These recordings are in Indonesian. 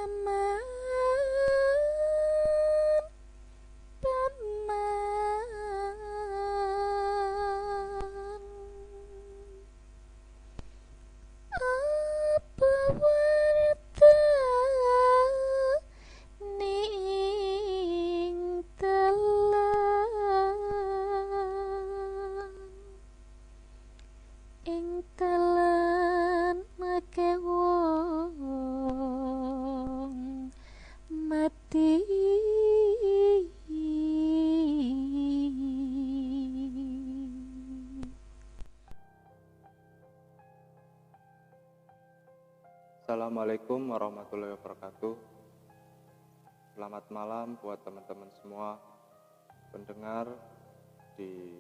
Paman, paman, apa wartane ing telan akeh wong mati. Assalamualaikum warahmatullahi wabarakatuh. Selamat malam buat teman-teman semua pendengar di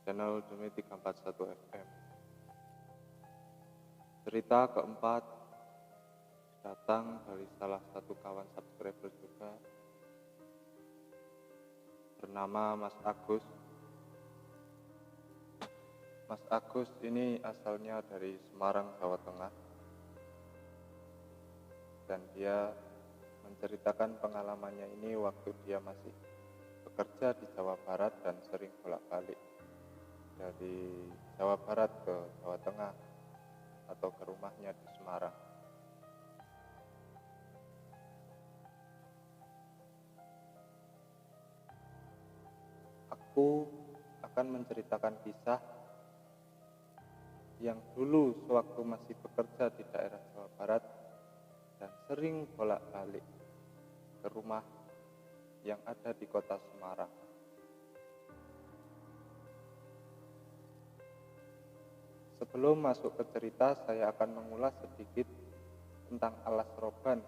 channel Demi 341 FM. Cerita keempat datang dari salah satu kawan subscriber juga, bernama Mas Agus. Mas Agus ini asalnya dari Semarang, Jawa Tengah, dan dia menceritakan pengalamannya ini waktu dia masih bekerja di Jawa Barat dan sering bolak-balik dari Jawa Barat ke Jawa Tengah atau ke rumahnya di Semarang. Aku akan menceritakan kisah yang dulu sewaktu masih bekerja di daerah Jawa Barat dan sering bolak-balik ke rumah yang ada di kota Semarang. Sebelum masuk ke cerita, saya akan mengulas sedikit tentang Alas Roban,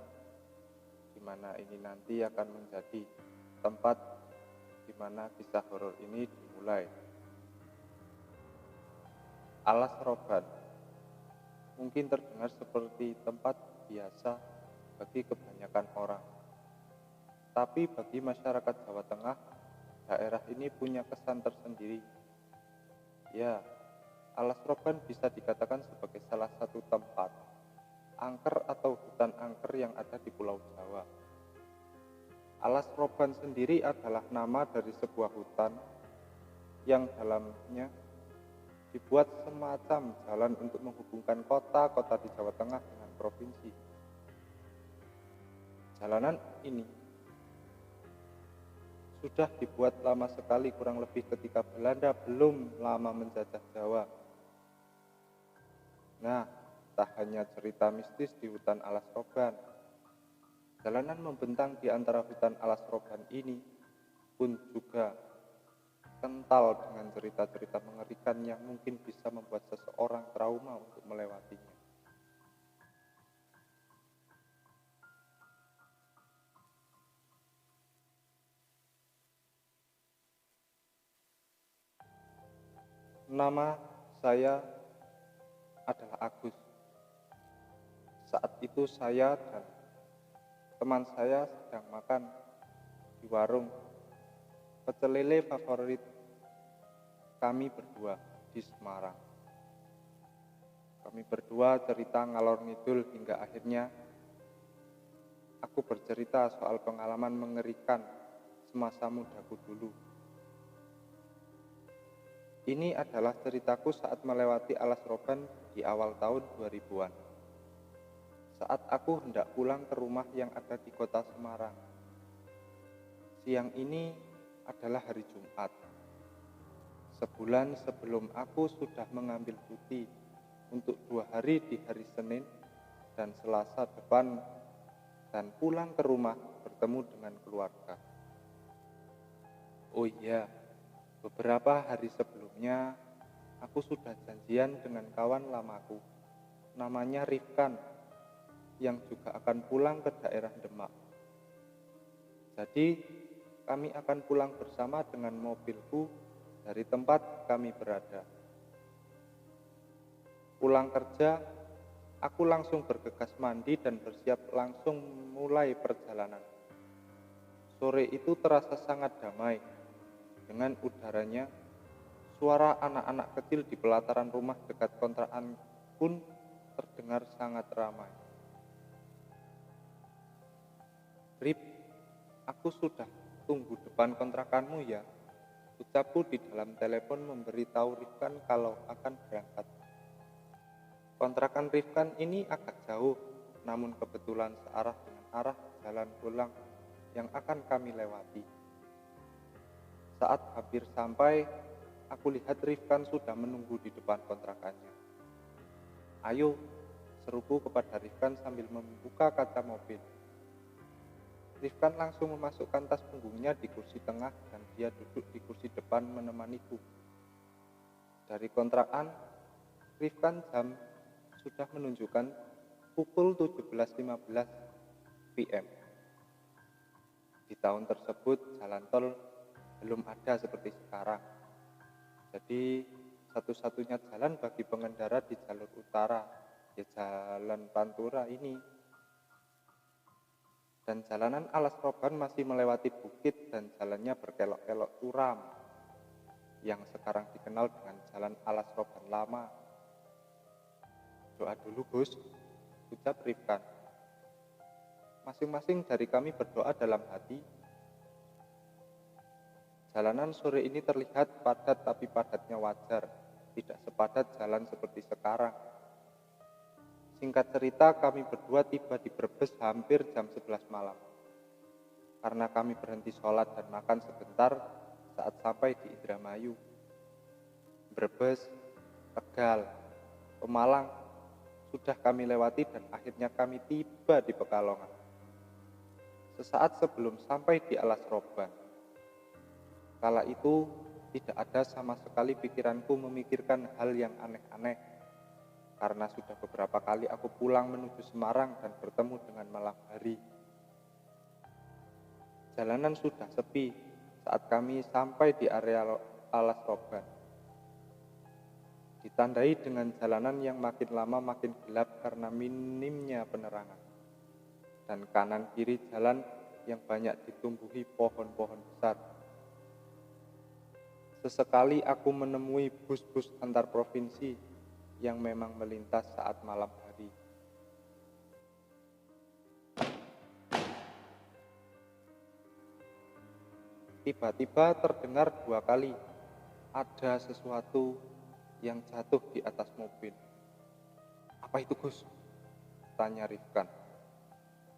di mana ini nanti akan menjadi tempat di mana kisah horor ini dimulai. Alas Roban mungkin terdengar seperti tempat biasa bagi kebanyakan orang. Tapi bagi masyarakat Jawa Tengah, daerah ini punya kesan tersendiri. Ya, Alas Roban bisa dikatakan sebagai salah satu tempat angker atau hutan angker yang ada di Pulau Jawa. Alas Roban sendiri adalah nama dari sebuah hutan yang dalamnya dibuat semacam jalan untuk menghubungkan kota-kota di Jawa Tengah dengan provinsi. Jalanan ini sudah dibuat lama sekali, kurang lebih ketika Belanda belum lama menjajah Jawa. Nah, tak hanya cerita mistis di hutan Alas Roban, jalanan membentang di antara hutan Alas Roban ini pun juga kental dengan cerita-cerita mengerikan yang mungkin bisa membuat seseorang trauma untuk melewatinya. Nama saya adalah Agus. Saat itu saya dan teman saya sedang makan di warung pecel lele favorit kami berdua di Semarang. Kami berdua cerita ngalor ngidul hingga akhirnya aku bercerita soal pengalaman mengerikan semasa mudaku dulu. Ini adalah ceritaku saat melewati Alas Roban di awal tahun 2000-an. Saat aku hendak pulang ke rumah yang ada di kota Semarang. Siang ini adalah hari Jumat. Sebulan sebelum aku sudah mengambil cuti untuk 2 hari di hari Senin dan Selasa depan dan pulang ke rumah bertemu dengan keluarga. Oh iya, beberapa hari sebelumnya aku sudah janjian dengan kawan lamaku, namanya Rifkan, yang juga akan pulang ke daerah Demak. Jadi kami akan pulang bersama dengan mobilku dari tempat kami berada. Pulang kerja, aku langsung bergegas mandi dan bersiap langsung mulai perjalanan. Sore itu terasa sangat damai. Dengan udaranya, suara anak-anak kecil di pelataran rumah dekat kontrakan pun terdengar sangat ramai. Rip, aku sudah tunggu depan kontrakanmu ya. Ucapku di dalam telepon memberitahu Rifkan kalau akan berangkat. Kontrakan Rifkan ini agak jauh, namun kebetulan searah dengan arah jalan pulang yang akan kami lewati. Saat hampir sampai, aku lihat Rifkan sudah menunggu di depan kontrakannya. Ayo, seruku kepada Rifkan sambil membuka kaca mobil. Rifkan langsung memasukkan tas punggungnya di kursi tengah dan dia duduk di kursi depan menemaniku. Dari kontrakan, Rifkan jam sudah menunjukkan pukul 17.15 PM. Di tahun tersebut jalan tol belum ada seperti sekarang. Jadi satu-satunya jalan bagi pengendara di jalur utara, ya jalan Pantura ini. Dan jalanan Alas Roban masih melewati bukit dan jalannya berkelok-kelok curam, yang sekarang dikenal dengan Jalan Alas Roban Lama. Doa dulu Gus, ucap Rifkan. Masing-masing dari kami berdoa dalam hati. Jalanan sore ini terlihat padat tapi padatnya wajar, tidak sepadat jalan seperti sekarang. Singkat cerita, kami berdua tiba di Brebes hampir jam 11 malam. Karena kami berhenti sholat dan makan sebentar saat sampai di Indramayu. Brebes, Tegal, Pemalang, sudah kami lewati dan akhirnya kami tiba di Pekalongan. Sesaat sebelum sampai di Alas Roban. Kala itu tidak ada sama sekali pikiranku memikirkan hal yang aneh-aneh. Karena sudah beberapa kali aku pulang menuju Semarang dan bertemu dengan malam hari. Jalanan sudah sepi saat kami sampai di area Alas Roban. Ditandai dengan jalanan yang makin lama makin gelap karena minimnya penerangan. Dan kanan kiri jalan yang banyak ditumbuhi pohon-pohon besar. Sesekali aku menemui bus-bus antar provinsi yang memang melintas saat malam hari. Tiba-tiba terdengar 2 kali, ada sesuatu yang jatuh di atas mobil. Apa itu Gus? Tanya Rifkan.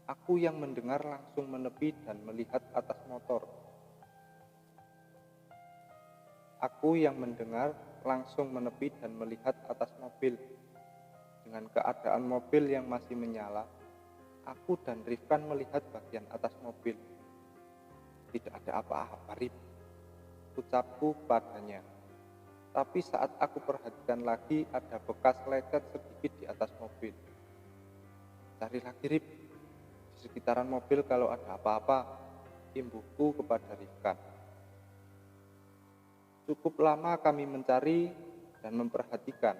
Aku yang mendengar langsung menepi dan melihat atas motor. Dengan keadaan mobil yang masih menyala, aku dan Rifkan melihat bagian atas mobil. Tidak ada apa-apa, Rif, ucapku padanya. Tapi saat aku perhatikan lagi, ada bekas lecet sedikit di atas mobil. Cari lagi, Rif, di sekitaran mobil kalau ada apa-apa, imbuhku kepada Rifkan. Cukup lama kami mencari dan memperhatikan,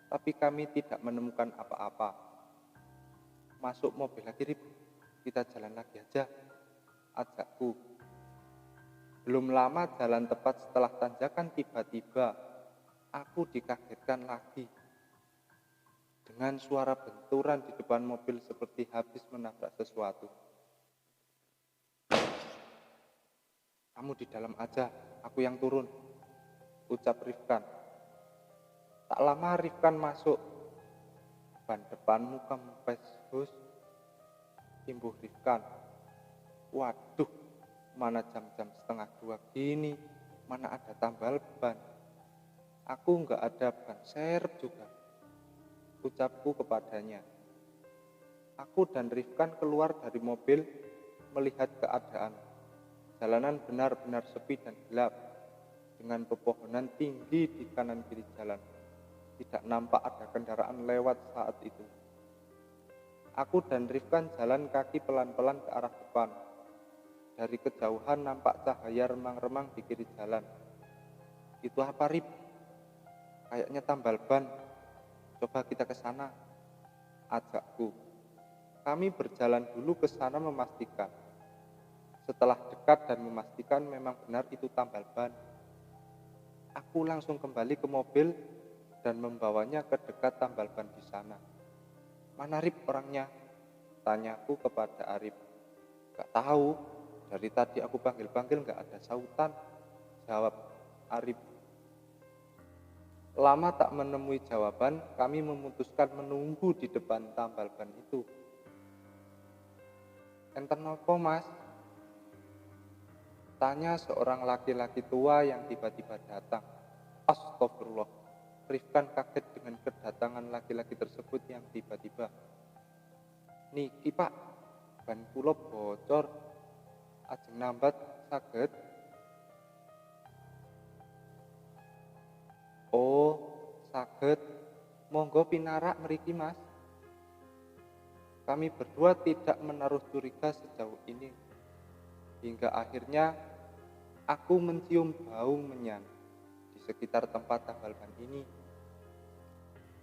tapi kami tidak menemukan apa-apa. Masuk mobil lagi, Rip. Kita jalan lagi aja, ajakku. Belum lama jalan tepat setelah tanjakan tiba-tiba, aku dikagetkan lagi. Dengan suara benturan di depan mobil seperti habis menabrak sesuatu. Kamu di dalam aja, aku yang turun, ucap Rifkan. Tak lama Rifkan masuk. Ban depanmu kempes, Gus, imbuh Rifkan. Waduh, mana jam-jam 1:30 gini, mana ada tambal ban. Aku nggak ada ban serep juga, ucapku kepadanya. Aku dan Rifkan keluar dari mobil melihat keadaan. Jalanan benar-benar sepi dan gelap, dengan pepohonan tinggi di kanan kiri jalan. Tidak nampak ada kendaraan lewat saat itu. Aku dan Rifkan jalan kaki pelan-pelan ke arah depan. Dari kejauhan nampak cahaya remang-remang di kiri jalan. Itu apa, Rip? Kayaknya tambal ban. Coba kita ke sana, ajakku. Kami berjalan dulu ke sana memastikan. Setelah dekat dan memastikan memang benar itu tambal ban, aku langsung kembali ke mobil dan membawanya ke dekat tambal ban di sana. Mana Rip orangnya? Tanyaku kepada Arif. Gak tahu, dari tadi aku panggil-panggil gak ada sautan, jawab Arif. Lama tak menemui jawaban, kami memutuskan menunggu di depan tambal ban itu. Enten nopo mas? Tanya seorang laki-laki tua yang tiba-tiba datang. Astagfirullah. Rifkan kaget dengan kedatangan laki-laki tersebut yang tiba-tiba. Niki pak, ban kula bocor. Ajeng nambat saged. Oh, saged. Monggo pinarak mriki mas. Kami berdua tidak menaruh curiga sejauh ini. Hingga akhirnya aku mencium bau menyan di sekitar tempat tambal ban ini.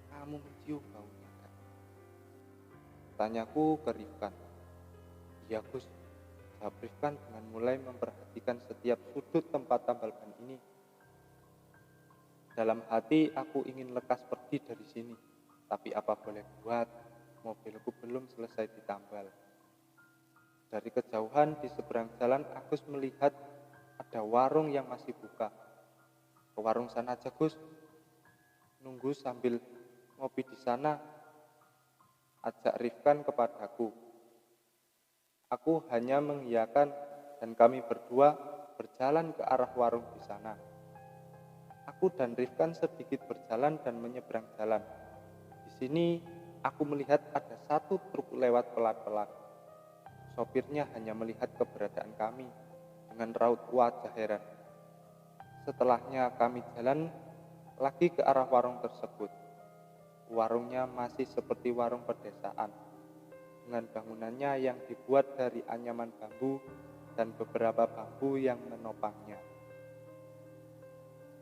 Kamu mencium baunya kan? Tanyaku ke Rifkan. Iya Gus, jawab Rifkan dengan mulai memperhatikan setiap sudut tempat tambal ban ini. Dalam hati aku ingin lekas pergi dari sini, tapi apa boleh buat, mobilku belum selesai ditambal. Dari kejauhan di seberang jalan Agus melihat ada warung yang masih buka. Ke warung sana aja Gus, nunggu sambil ngopi di sana, ajak Rifkan kepadaku. Aku hanya mengiyakan dan kami berdua berjalan ke arah warung di sana. Aku dan Rifkan sedikit berjalan dan menyeberang jalan. Di sini aku melihat ada satu truk lewat pelan-pelan. Sopirnya hanya melihat keberadaan kami dengan raut wajah heran. Setelahnya kami jalan lagi ke arah warung tersebut. Warungnya masih seperti warung pedesaan, dengan bangunannya yang dibuat dari anyaman bambu dan beberapa bambu yang menopangnya.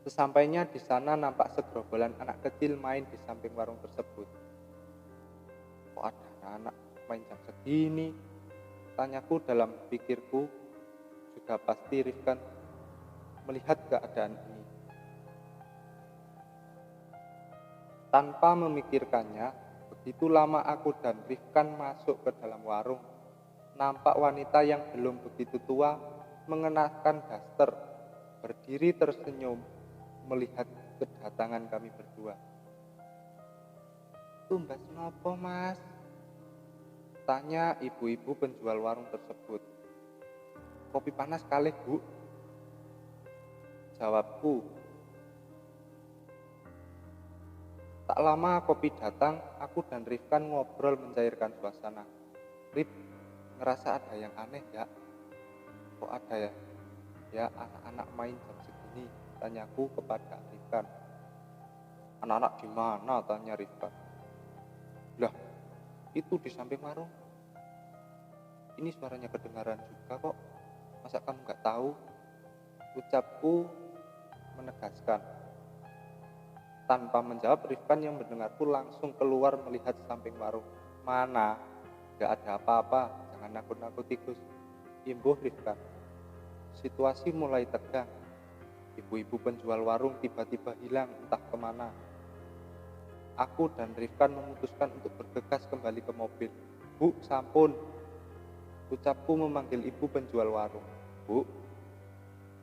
Sesampainya di sana nampak segerombolan anak kecil main di samping warung tersebut. Kok ada anak-anak main jam segini? Tanyaku dalam pikirku. Sudah pasti Rifkan melihat keadaan ini. Tanpa memikirkannya, begitu lama aku dan Rifkan masuk ke dalam warung. Nampak wanita yang belum begitu tua mengenakan daster, berdiri tersenyum melihat kedatangan kami berdua. Tumbas nopo mas? Tanya ibu-ibu penjual warung tersebut. Kopi panas kalih bu, jawabku. Tak lama kopi datang, aku dan Rifkan ngobrol mencairkan suasana. Rif, ngerasa ada yang aneh ya? Kok ada ya? Ya anak-anak main jam segini, tanyaku kepada Rifkan. Anak-anak gimana? Tanya Rifkan. Lah, itu di samping warung. Ini suaranya kedengaran juga kok. Masa kamu gak tahu? Ucapku menegaskan. Tanpa menjawab, Rifkan yang mendengarku langsung keluar melihat samping warung. Mana? Gak ada apa-apa, jangan nakut-nakuti Gus. Imbuh Rifkan. Situasi mulai tegang. Ibu-ibu penjual warung tiba-tiba hilang entah kemana. Aku dan Rifkan memutuskan untuk bergegas kembali ke mobil. Bu, sampun. Ucapku memanggil ibu penjual warung. Bu.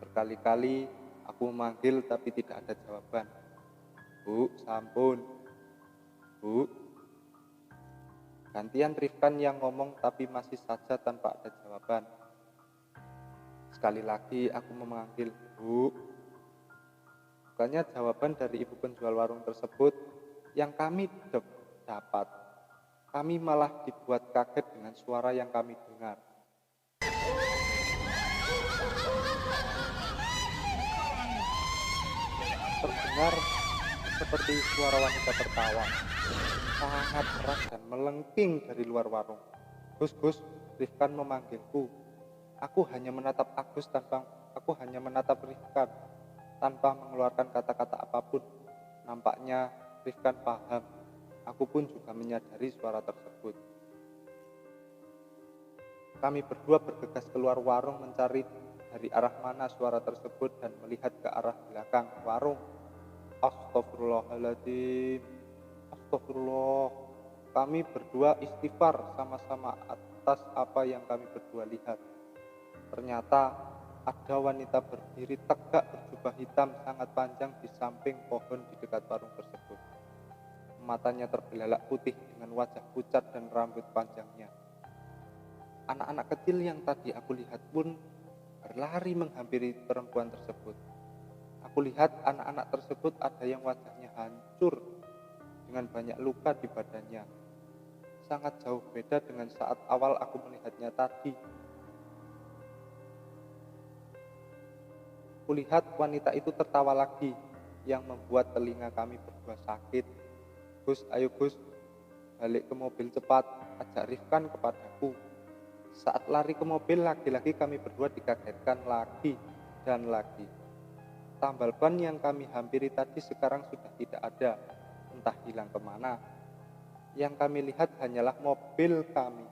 Berkali-kali aku memanggil tapi tidak ada jawaban. Bu, sampun. Bu. Gantian Rifkan yang ngomong tapi masih saja tanpa ada jawaban. Sekali lagi aku memanggil, Bu. Bukannya jawaban dari ibu penjual warung tersebut yang kami dapat. Kami malah dibuat kaget dengan suara yang kami dengar. Terdengar seperti suara wanita tertawa, sangat keras dan melengking dari luar warung. Gus, Gus, Rifkan memanggilku. Aku hanya menatap Rifkan tanpa mengeluarkan kata-kata apapun. Nampaknya Rifkan paham. Aku pun juga menyadari suara tersebut. Kami berdua bergegas keluar warung mencari dari arah mana suara tersebut dan melihat ke arah belakang warung. Astagfirullahaladzim. Astagfirullah. Kami berdua istighfar sama-sama atas apa yang kami berdua lihat. Ternyata ada wanita berdiri tegak berjubah hitam sangat panjang di samping pohon di dekat warung tersebut. Matanya terbelalak putih dengan wajah pucat dan rambut panjangnya. Anak-anak kecil yang tadi aku lihat pun berlari menghampiri perempuan tersebut. Aku lihat anak-anak tersebut ada yang wajahnya hancur dengan banyak luka di badannya. Sangat jauh beda dengan saat awal aku melihatnya tadi. Kulihat wanita itu tertawa lagi yang membuat telinga kami berdua sakit. Gus, ayo Gus, balik ke mobil cepat, ajak Rifkan kepadaku. Saat lari ke mobil, lagi-lagi kami berdua dikagetkan lagi dan lagi. Tambal ban yang kami hampiri tadi sekarang sudah tidak ada, entah hilang kemana. Yang kami lihat hanyalah mobil kami.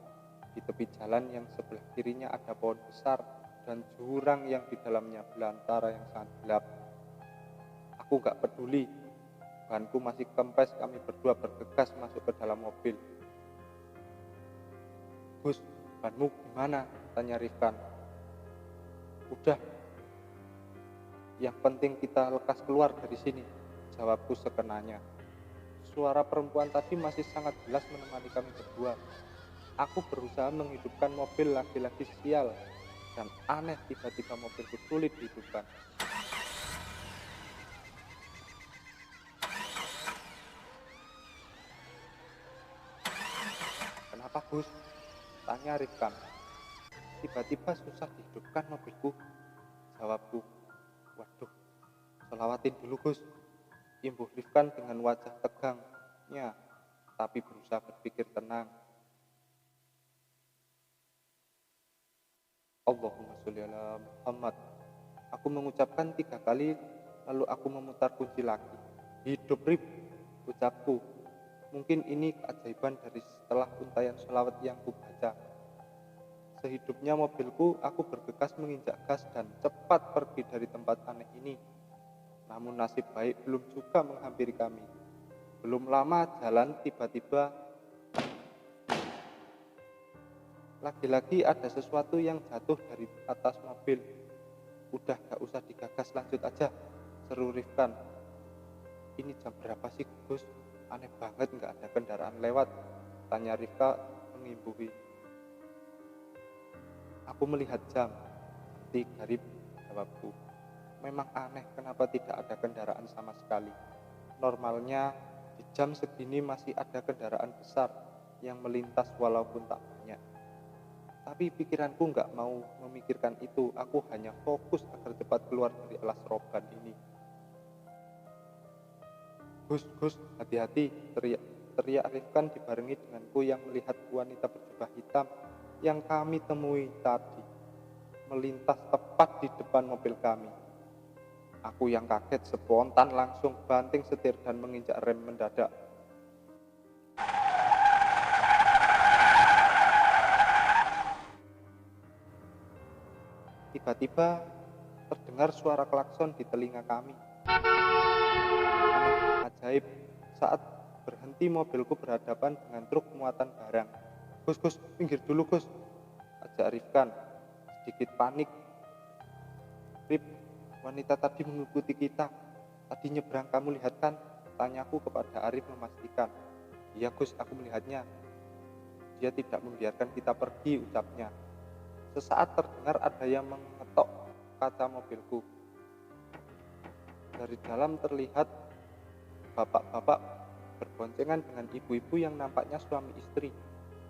Di tepi jalan yang sebelah kirinya ada pohon besar dan jurang yang di dalamnya belantara yang sangat gelap. Aku gak peduli, banku masih kempes. Kami berdua bergegas masuk ke dalam mobil. Gus, banmu gimana? Tanya Rifkan. Udah, yang penting kita lekas keluar dari sini, jawabku sekenanya. Suara perempuan tadi masih sangat jelas menemani kami berdua. Aku berusaha menghidupkan mobil, lagi-lagi sial dan aneh, tiba-tiba mobilku sulit dihidupkan. Kenapa Gus? Tanya Rifkan. Tiba-tiba susah dihidupkan mobilku, jawabku. Waduh, selawatin dulu Gus, imbuh Rifkan dengan wajah tegangnya, tapi berusaha berpikir tenang. Allahumma sholli ala Muhammad. Aku mengucapkan 3 kali, lalu aku memutar kunci lagi. Hidup Rif, ucapku. Mungkin ini keajaiban dari setelah untayan sholawat yang kubaca. Sehidupnya mobilku, aku bergegas menginjak gas dan cepat pergi dari tempat aneh ini. Namun nasib baik belum juga menghampiri kami. Belum lama jalan, tiba-tiba lagi-lagi ada sesuatu yang jatuh dari atas mobil. Udah gak usah digagas, lanjut aja, seru Rifkan. Ini jam berapa sih Gus? Aneh banget gak ada kendaraan lewat, tanya Rifka mengimbuhi. Aku melihat jam, 3 Rif, jawabku. Memang aneh kenapa tidak ada kendaraan sama sekali. Normalnya di jam segini masih ada kendaraan besar yang melintas walaupun tak banyak. Tapi pikiranku gak mau memikirkan itu. Aku hanya fokus agar cepat keluar dari alas roban ini. Gus, hati-hati, teriak Rifkan dibarengi denganku yang melihat wanita berjubah hitam yang kami temui tadi melintas tepat di depan mobil kami. Aku yang kaget spontan langsung banting setir dan menginjak rem mendadak. Tiba-tiba terdengar suara klakson di telinga kami. Aneh ajaib, saat berhenti mobilku berhadapan dengan truk muatan barang. Gus, pinggir dulu Gus, ajak Rifkan, sedikit panik. Rif, wanita tadi mengikuti kita. Tadi nyebrang, kamu lihat kan? Tanyaku kepada Arif memastikan. Iya Gus, aku melihatnya. Dia tidak membiarkan kita pergi, ucapnya. Sesaat terdengar ada yang mengetok kaca mobilku. Dari dalam terlihat bapak-bapak berboncengan dengan ibu-ibu yang nampaknya suami istri.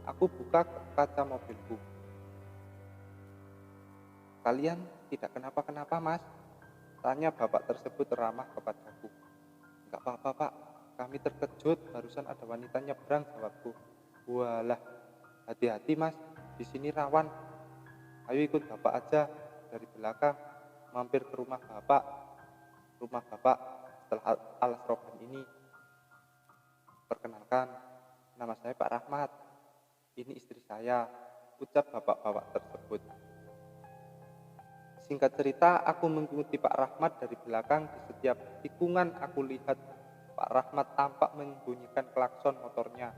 Aku buka kaca mobilku. Kalian tidak kenapa-kenapa Mas? Tanya bapak tersebut ramah kepadaku. Enggak apa-apa Pak, kami terkejut barusan ada wanita nyebrang, jawabku. Walah, hati-hati Mas, di sini rawan. Ayo ikut bapak aja dari belakang, mampir ke rumah bapak setelah alas roban ini. Perkenalkan, nama saya Pak Rahmat, ini istri saya, ucap bapak-bapak tersebut. Singkat cerita, aku mengikuti Pak Rahmat dari belakang. Di setiap tikungan aku lihat Pak Rahmat tampak membunyikan klakson motornya.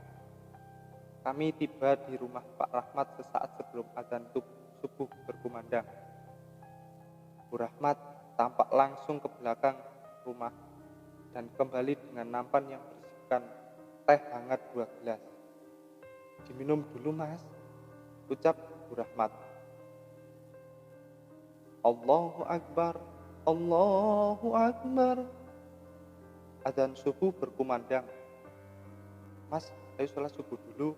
Kami tiba di rumah Pak Rahmat sesaat sebelum azan subuh berkumandang. Bu Rahmat tampak langsung ke belakang rumah dan kembali dengan nampan yang berisikan teh hangat 2 gelas. "Diminum dulu, Mas," ucap Bu Rahmat. "Allahu Akbar, Allahu Akbar." Azan subuh berkumandang. "Mas, ayo sholat subuh dulu."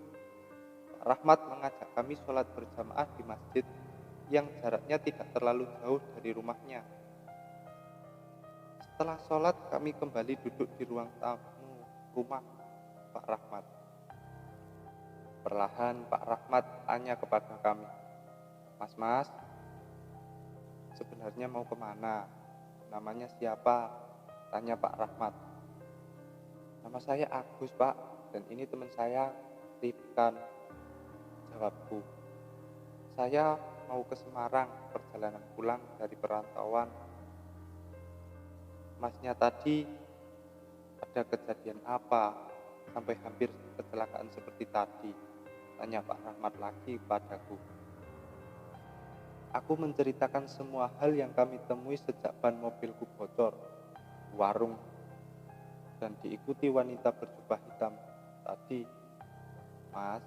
Pak Rahmat mengajak kami sholat berjamaah di masjid yang jaraknya tidak terlalu jauh dari rumahnya. Setelah sholat, kami kembali duduk di ruang tamu rumah Pak Rahmat. Perlahan Pak Rahmat tanya kepada kami, "Mas, sebenarnya mau kemana? Namanya siapa?" tanya Pak Rahmat. "Nama saya Agus, Pak, dan ini teman saya, Rifkan," jawabku. "Saya mau ke Semarang, perjalanan pulang dari perantauan." "Masnya tadi ada kejadian apa sampai hampir kecelakaan seperti tadi?" tanya Pak Rahmat lagi padaku. Aku menceritakan semua hal yang kami temui sejak ban mobilku bocor, warung, dan diikuti wanita berjubah hitam tadi. "Mas,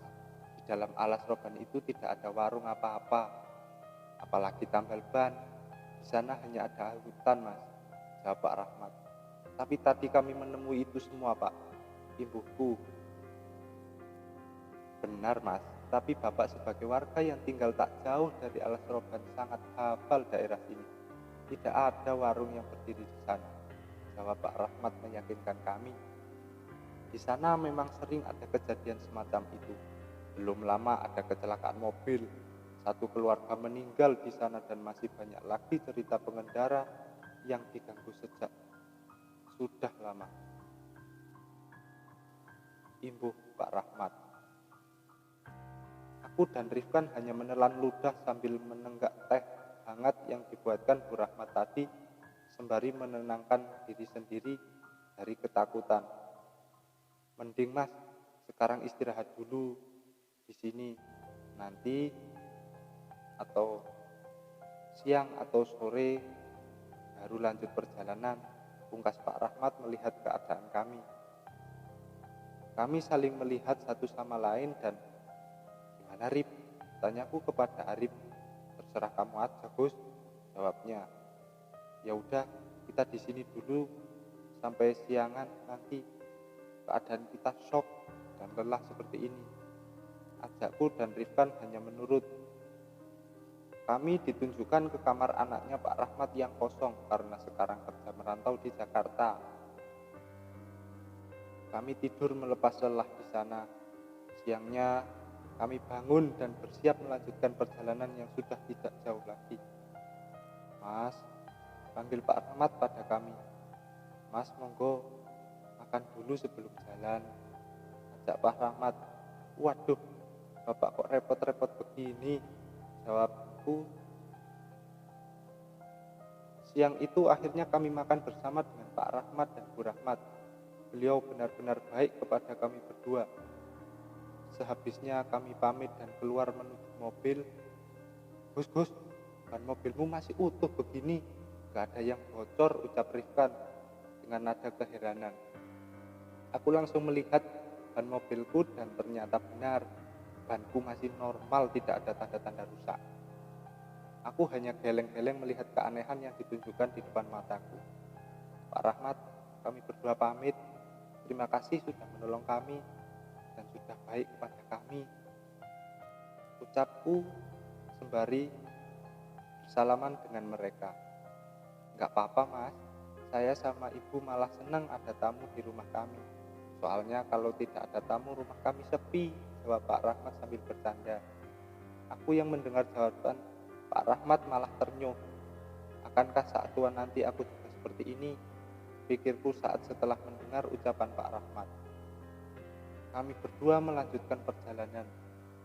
di dalam alas roban itu tidak ada warung apa-apa, apalagi tambal ban. Di sana hanya ada hutan, Mas," jawab Pak Rahmat. "Tapi tadi kami menemui itu semua, Pak," imbuhku. "Benar, Mas, tapi Bapak sebagai warga yang tinggal tak jauh dari alas roban sangat hafal daerah sini. Tidak ada warung yang berdiri di sana," jawab Pak Rahmat meyakinkan kami. "Di sana memang sering ada kejadian semacam itu. Belum lama ada kecelakaan mobil. Satu keluarga meninggal di sana dan masih banyak lagi cerita pengendara yang diganggu sejak sudah lama," imbuh Pak Rahmat. Aku dan Rifkan hanya menelan ludah sambil menenggak teh hangat yang dibuatkan Bu Rahmat tadi, sembari menenangkan diri sendiri dari ketakutan. "Mending, Mas, sekarang istirahat dulu di sini. Nanti atau siang atau sore baru lanjut perjalanan," pungkas Pak Rahmat melihat keadaan kami. Kami saling melihat satu sama lain dan, "Gimana, Rip?" tanyaku kepada Arif. "Terserah kamu aja, Gus," jawabnya. "Ya udah, kita di sini dulu sampai siangan, nanti keadaan kita shock dan lelah seperti ini," ajakku dan Rifkan hanya menurut. Kami ditunjukkan ke kamar anaknya Pak Rahmat yang kosong karena sekarang kerja merantau di Jakarta. Kami tidur melepas lelah di sana. Siangnya kami bangun dan bersiap melanjutkan perjalanan yang sudah tidak jauh lagi. "Mas," panggil Pak Rahmat pada kami. "Mas, monggo makan dulu sebelum jalan," ajak Pak Rahmat. "Waduh, Bapak kok repot-repot begini," jawabku. Siang itu akhirnya kami makan bersama dengan Pak Rahmat dan Bu Rahmat. Beliau benar-benar baik kepada kami berdua. Sehabisnya kami pamit dan keluar menuju mobil. "Gus, ban mobilmu masih utuh begini, gak ada yang bocor," ucap Rifkan dengan nada keheranan. Aku langsung melihat ban mobilku dan ternyata benar, banku masih normal, tidak ada tanda-tanda rusak. Aku hanya geleng-geleng melihat keanehan yang ditunjukkan di depan mataku. "Pak Rahmat, kami berdua pamit. Terima kasih sudah menolong kami dan sudah baik kepada kami," ucapku sembari bersalaman dengan mereka. "Nggak apa-apa, Mas. Saya sama Ibu malah senang ada tamu di rumah kami. Soalnya kalau tidak ada tamu rumah kami sepi," jawab Pak Rahmat sambil bercanda. Aku yang mendengar jawaban Pak Rahmat malah ternyuh. Akankah saat tua nanti aku juga seperti ini? Pikirku saat setelah mendengar ucapan Pak Rahmat. Kami berdua melanjutkan perjalanan.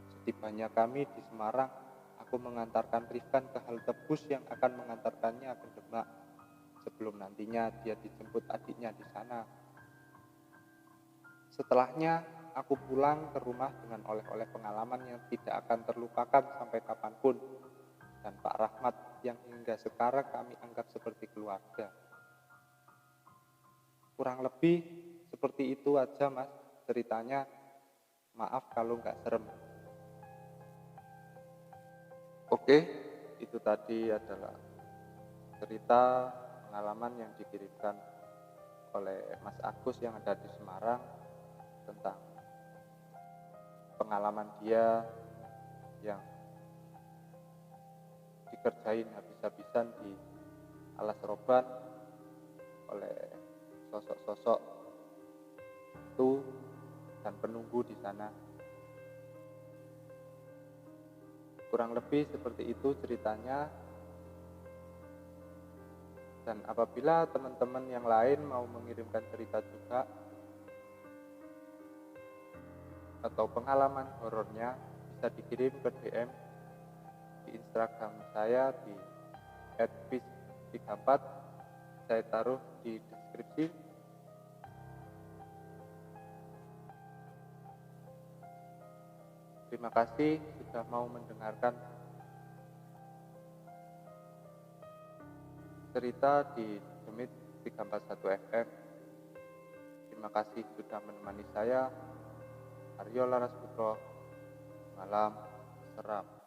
Setibanya kami di Semarang, aku mengantarkan Rifkan ke halte bus yang akan mengantarkannya ke Demak, sebelum nantinya dia dijemput adiknya di sana. Setelahnya, aku pulang ke rumah dengan oleh-oleh pengalaman yang tidak akan terlupakan sampai kapanpun. Dan Pak Rahmat yang hingga sekarang kami anggap seperti keluarga. Kurang lebih seperti itu aja Mas ceritanya. Maaf kalau nggak serem. Oke, itu tadi adalah cerita pengalaman yang dikirimkan oleh Mas Agus yang ada di Semarang tentang pengalaman dia yang dikerjain habis-habisan di Alas Roban oleh sosok-sosok itu dan penunggu di sana. Kurang lebih seperti itu ceritanya. Dan apabila teman-teman yang lain mau mengirimkan cerita juga atau pengalaman horornya, bisa dikirim ke DM di Instagram saya di @fish34. Saya taruh di deskripsi. Terima kasih sudah mau mendengarkan cerita di Demit 341 FM. Terima kasih sudah menemani saya, Aryo Laras Putro. Malam seram.